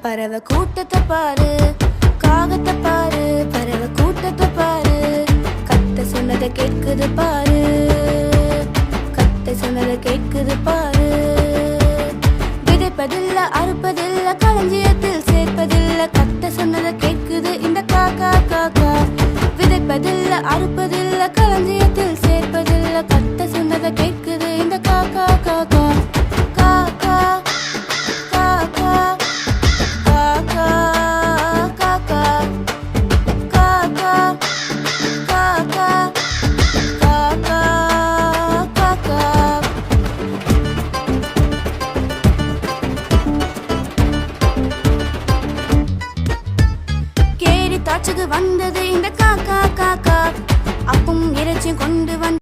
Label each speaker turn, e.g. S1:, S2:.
S1: பறவை கூட்டத்தை பாரு, காகத்தை பாரு, பறவை கூட்டத்தை பாரு. கத்த சொன்னதை கேட்குது பாரு, கத்த சொன்னதை கேட்குது பாரு. விதைப்பதில்ல, அறுப்பதில்ல, களஞ்சியத்தில் சேர்ப்பதில்ல. கத்த சொன்னதை கேட்குது இந்த காக்கா காக்கா. விதைப்பதில்ல, அறுப்பதில்ல, களஞ்சியத்தில் சேர்ப்பதில்ல. கத்த சொன்னதை கேட்குது இந்த காக்கா காக்கா. காக்கா காக்கா காக்கா காக்கா காக்கா காக்கா காக்கா காக்கா. கேரி தாச்சுக்கு வந்தது இந்த காக்கா காக்கா.